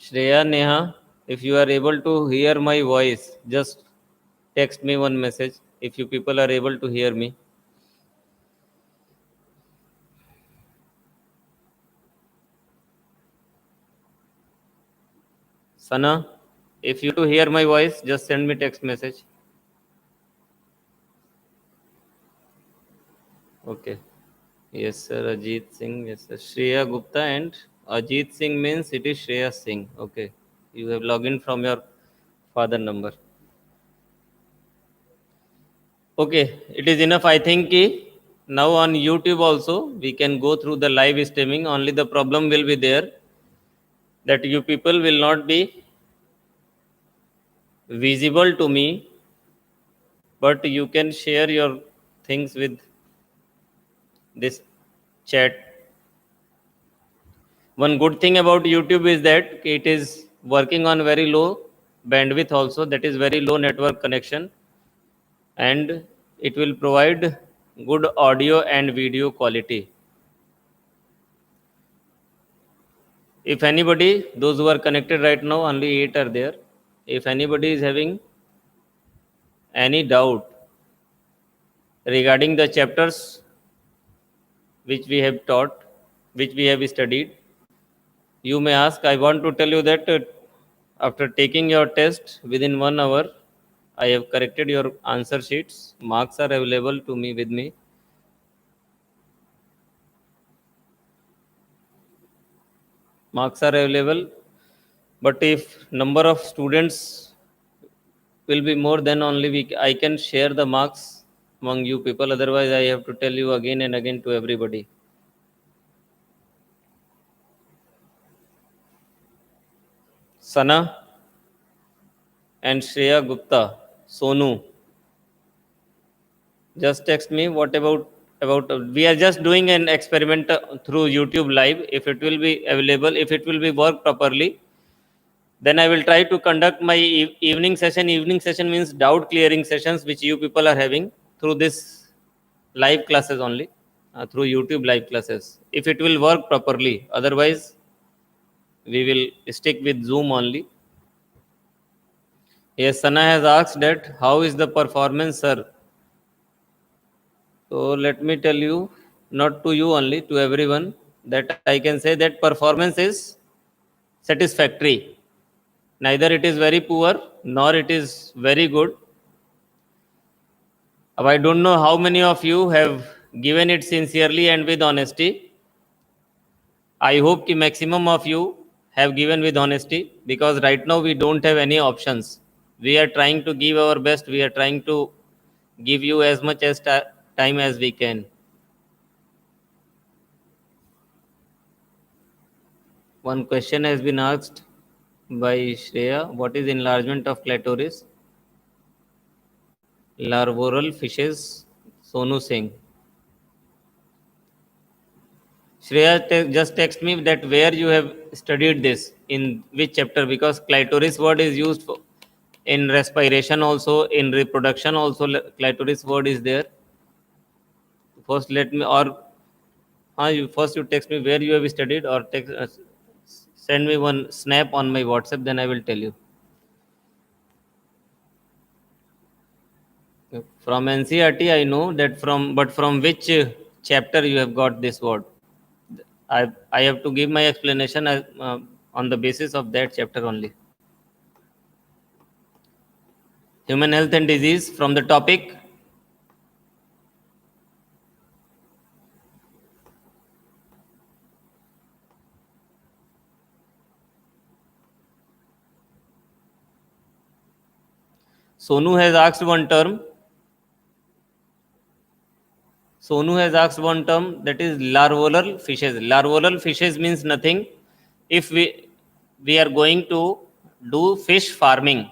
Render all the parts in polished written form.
Shreya, Neha, if you are able to hear my voice, just text me one message if you people are able to hear me. Sana, if you to hear my voice, just send me text message. Okay. Yes, sir. Ajit Singh. Yes, sir. Shreya Gupta and Ajit Singh means it is Shreya Singh. Okay. You have logged in from your father number. Okay. It is enough. I think now on YouTube also we can go through the live streaming. Only the problem will be there that you people will not be visible to me, but you can share your things with this chat. One good thing about YouTube is that it is working on very low bandwidth also, that is very low network connection, and it will provide good audio and video quality. If anybody, those who are connected right now, only 8 are there. If anybody is having any doubt regarding the chapters which we have taught, which we have studied, you may ask. I want to tell you that after taking your test within 1 hour, I have corrected your answer sheets. Marks are available to me with me. Marks are available, but if number of students will be more, then only I can share the marks among you people. Otherwise, I have to tell you again and again to everybody. Sana and Shreya Gupta, Sonu, just text me what about we are just doing an experiment through YouTube live. If it will be available, if it will be work properly, then I will try to conduct my evening session. Evening session means doubt clearing sessions which you people are having through this live classes only, through YouTube live classes, if it will work properly. Otherwise, we will stick with Zoom only. Yes, Sana has asked that how is the performance, sir? So let me tell you, not to you only, to everyone, that I can say that performance is satisfactory. Neither it is very poor nor it is very good. I don't know how many of you have given it sincerely and with honesty. I hope the maximum of you have given with honesty, because right now we don't have any options. We are trying to give our best. We are trying to give you as much as time as we can. One question has been asked by Shreya. What is enlargement of clitoris? Larvoral fishes, Sonu Singh. Shreya, just text me that where you have studied this, in which chapter, because clitoris word is used for, in respiration also, in reproduction also, clitoris word is there. First, let me, or first you text me where you have studied, or text, send me one snap on my WhatsApp, then I will tell you. From NCRT, I know that but from which chapter you have got this word? I have to give my explanation on the basis of that chapter only. Human health and disease from the topic. Sonu has asked one term. Sonu has asked one term, that is larval fishes. Larval fishes means nothing. If we are going to do fish farming,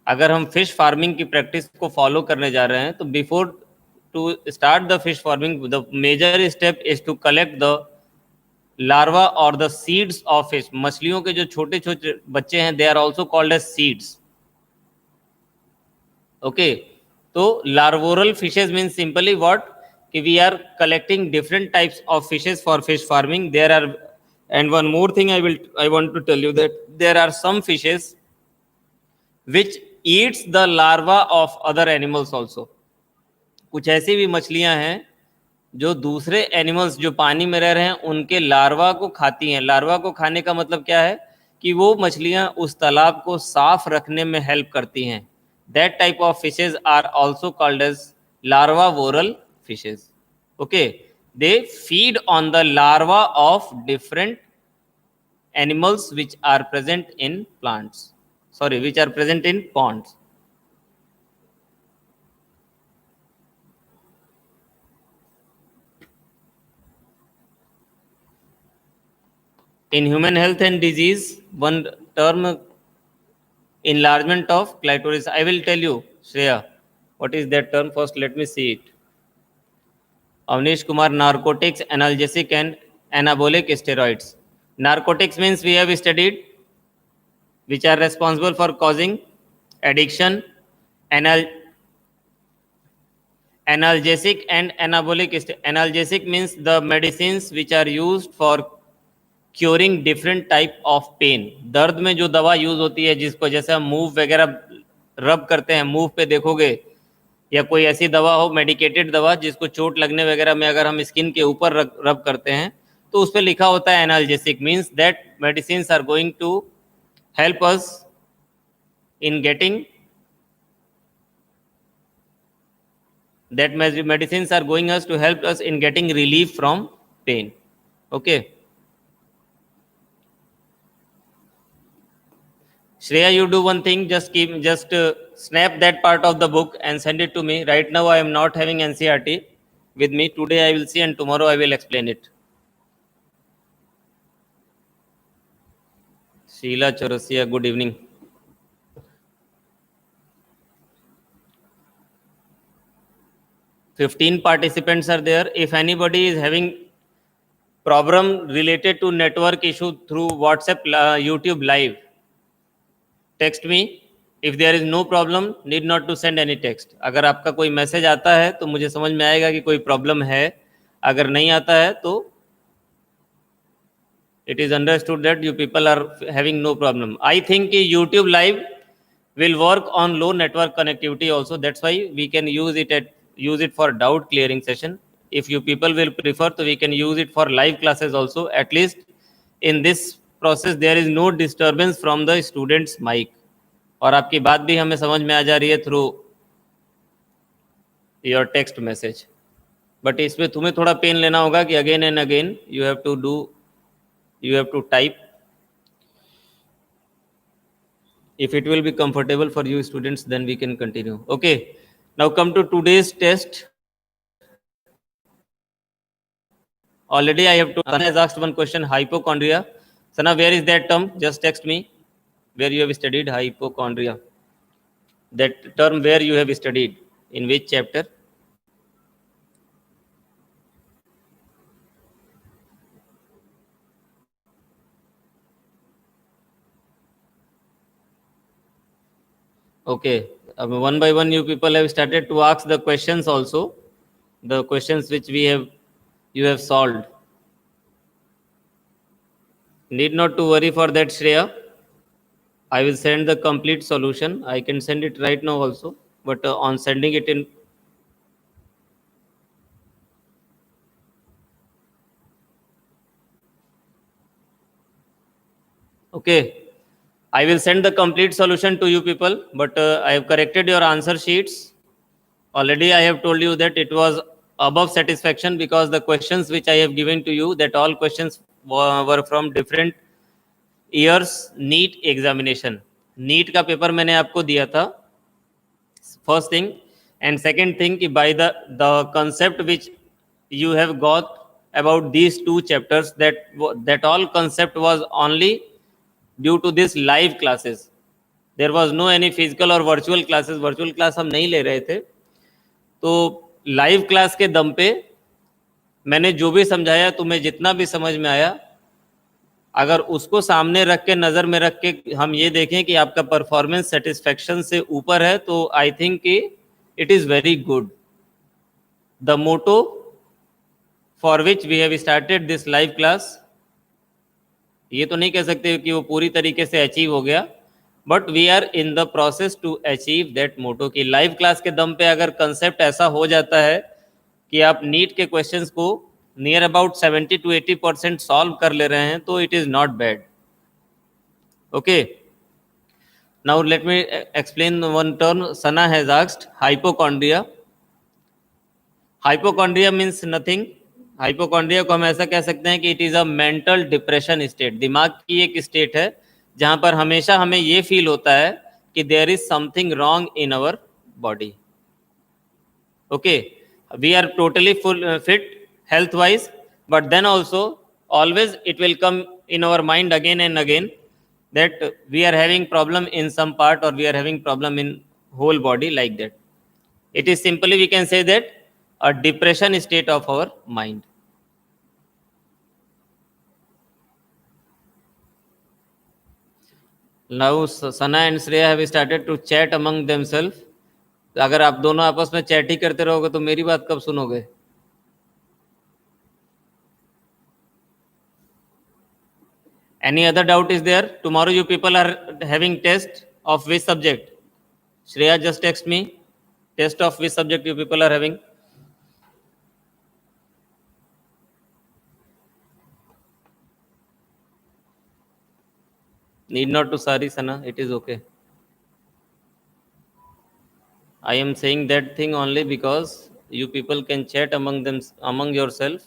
अगर हम fish farming की practice को follow करने जा रहे हैं, तो before to start the fish farming, the major step is to collect the larva और द सीड्स ऑफ फिश. मछलियों के जो छोटे छोटे बच्चे हैं, they are also called as seeds. Okay, तो larvoral fishes means simply what, कि we are collecting different types of fishes for fish farming. There are And one more thing I want to tell you that there are some fishes which eats the larva of other animals also. कुछ ऐसी भी मछलियां हैं जो दूसरे animals जो पानी में रह रहे हैं उनके लार्वा को खाती हैं. लार्वा को खाने का मतलब क्या है कि वो मछलियां उस तालाब को साफ रखने में हेल्प करती हैं. That type of fishes are also called as larvivorous fishes. Okay, they feed on the larva of different animals which are present in plants, sorry, which are present in ponds. In human health and disease, one term, enlargement of clitoris. I will tell you, Shreya, what is that term. First let me see it. Avnish Kumar, narcotics, analgesic and anabolic steroids. Narcotics means we have studied which are responsible for causing addiction. Analgesic and anabolic. Analgesic means the medicines which are used for curing different type of pain. दर्द में जो दवा use होती है जिसको जैसे हम move वगैरह रब करते हैं, मूव पे देखोगे, या कोई ऐसी दवा हो मेडिकेटेड दवा जिसको चोट लगने वगैरह में अगर हम स्किन के ऊपर रब करते हैं तो उस पर लिखा होता है analgesic. Means that medicine are going to help us in getting that medicines are going us to help us in getting relief from pain. Okay, Shreya, you do one thing, just snap that part of the book and send it to me. Right now I am not having NCERT with me. Today I will see and tomorrow I will explain it. Sheila Chaurasia, good evening. Fifteen participants are there. If anybody is having problem related to network issue through WhatsApp, YouTube live, text me. If there is no problem, need not to send any text. अगर आपका कोई message आता है तो मुझे समझ में आएगा कि कोई प्रॉब्लम है. अगर नहीं आता है तो it is understood that you people are having no problem. I think कि YouTube live will work on low network connectivity also. That's why we can use it for doubt clearing session. If you people will prefer, so we can use it for live classes also. At least in this process there is no disturbance from the students mic. और आपकी बात भी हमें समझ में आ जा रही है through your text message. But इसमें तुम्हें थोड़ा पेन लेना होगा कि again and again you have to type. If it will be comfortable for you students, then we can continue. Okay, now come to today's test. Already I have to. Sana has asked one question, hypochondria. Sana, where is that term? Just text me where you have studied hypochondria. That term where you have studied, in which chapter? Okay, one by one you people have started to ask the questions also, the questions which you have solved. Need not to worry for that, Shreya. I will send the complete solution. I can send it right now also, but on sending it in, okay, I will send the complete solution to you people, but I have corrected your answer sheets. Already I have told you that it was above satisfaction because the questions which I have given to you, that all questions were from different years NEET examination. NEET का paper मैंने आपको दिया था, first thing. And second thing, कि by the concept which you have got about these two chapters, that all concept was only due to this live classes. There was no any physical or virtual classes. Virtual class हम नहीं ले रहे थे. तो live class के दम पे मैंने जो भी समझाया, तुम्हें जितना भी समझ में आया, अगर उसको सामने रख के, नज़र में रख के हम ये देखें कि आपका परफॉर्मेंस सेटिस्फैक्शन से ऊपर है, तो आई थिंक कि it is very good. The motto for which we have started this live class ये तो नहीं कह सकते कि वो पूरी तरीके से अचीव हो गया, but we are in the process to achieve that motto. की लाइव क्लास के दम पे अगर कंसेप्ट ऐसा हो जाता है कि आप नीट के क्वेश्चंस को नियर अबाउट 70 to 80% सॉल्व कर ले रहे हैं, तो it is not bad. Okay, now let me explain one term Sana has asked, hypochondria. Hypochondria means nothing. Hypochondria को हम ऐसा कह सकते हैं कि it is a mental depression state. दिमाग की एक स्टेट है जहाँ पर हमेशा हमें ये फील होता है कि there is something wrong in our body. Okay, we are totally full fit health wise, but then also always it will come in our mind again and again that we are having problem in some part, or we are having problem in whole body, like that. It is simply, we can say that, a depression state of our mind. Now Sana and Shreya have started to chat among themselves. अगर आप दोनों आपस में chat ही करते रहोगे तो मेरी बात कब सुनोगे? Any other doubt is there? Tomorrow you people are having test of which subject? Shreya just text me. Test of which subject you people are having? Need not to sorry, Sana. It is okay. I am saying that thing only because you people can chat among yourself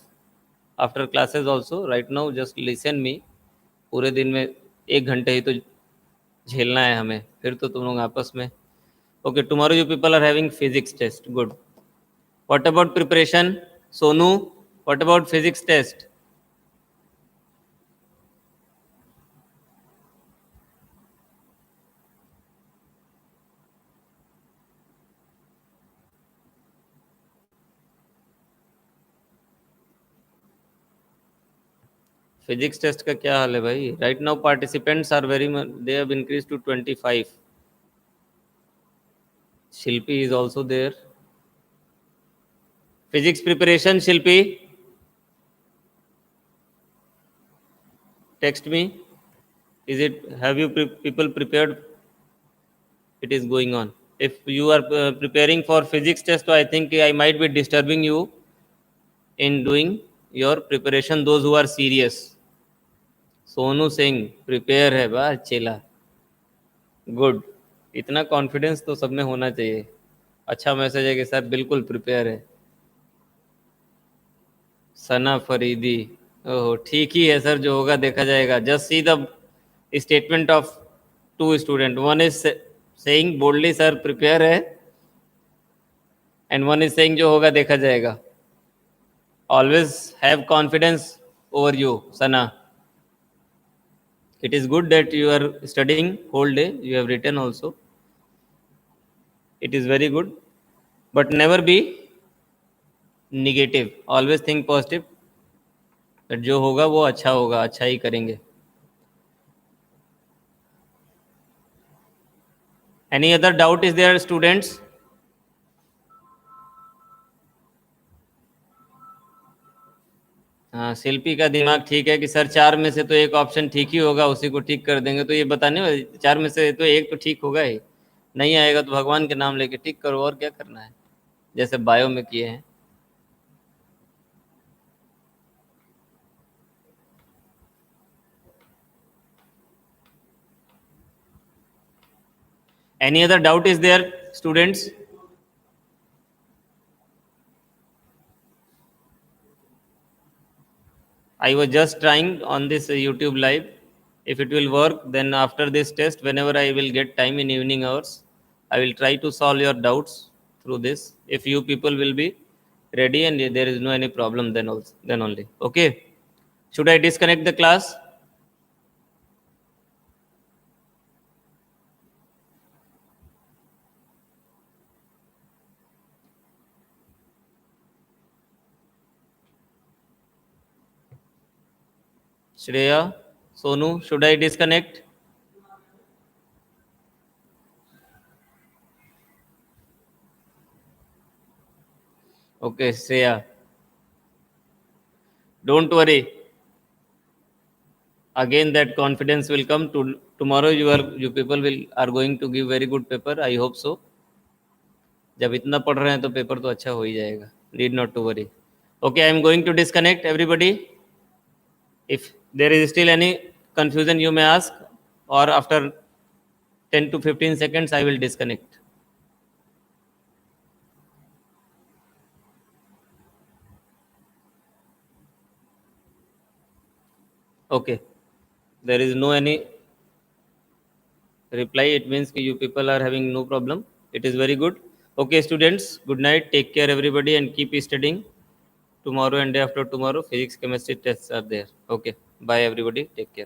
after classes also. Right now, just listen me. पूरे दिन में 1 घंटे ही तो झेलना है हमें, फिर तो तुम लोग आपस में। Okay, tomorrow you people are having physics test, good. What about preparation, Sonu? What about physics test? Physics test का क्या हाल है भाई? Right now participants are very much, they have increase to 25। Shilpi is also there. Physics preparation, Shilpi, text me. Is it, have you people prepared? It is going on. If you are preparing for physics test, so I think I might be disturbing you in doing your preparation, those who are serious. Sonu Singh prepare है बा चेला, good. इतना confidence तो सब में होना चाहिए। अच्छा मैसेज है कि सर बिल्कुल प्रिपेयर है। सना फरीदी, ओह ठीक ही है सर, जो होगा देखा जाएगा। Just see the statement of two student, one is saying boldly sir prepare है, एंड वन इज सेइंग जो होगा देखा जाएगा। Always have confidence over you, Sana. It is good that you are studying whole day, you have written also, it is very good, but never be negative, always think positive, that जो होगा वो अच्छा होगा, अच्छा ही करेंगे। Any other doubt is there, students? हाँ, शिल्पी का दिमाग ठीक है कि सर 4 में से तो एक ऑप्शन ठीक ही होगा, उसी को ठीक कर देंगे। तो ये बताने वाले 4 में से तो एक तो ठीक होगा ही, नहीं आएगा तो भगवान के नाम लेके ठीक करो, और क्या करना है, जैसे बायो में किए हैं। Any other doubt is there, students? I was just trying on this YouTube live. If it will work, then after this test, whenever I will get time in evening hours, I will try to solve your doubts through this. If you people will be ready and there is no any problem, then also, then only. Okay. Should I disconnect the class? Shreya, Sonu, should I disconnect? Okay, Shreya. Don't worry. again that confidence will come. To tomorrow you people are going to give very good paper. I hope so. जब इतना पढ़ रहे हैं तो paper तो अच्छा हो ही जाएगा. Need not to worry. Okay, I am going to disconnect everybody. If there is still any confusion, you may ask, or after 10 to 15 seconds, I will disconnect. Okay, there is no any reply. It means you people are having no problem. It is very good. Okay, students, good night. Take care, everybody, and keep studying. Tomorrow and day after tomorrow, physics, chemistry tests are there. Okay, bye, everybody. Take care.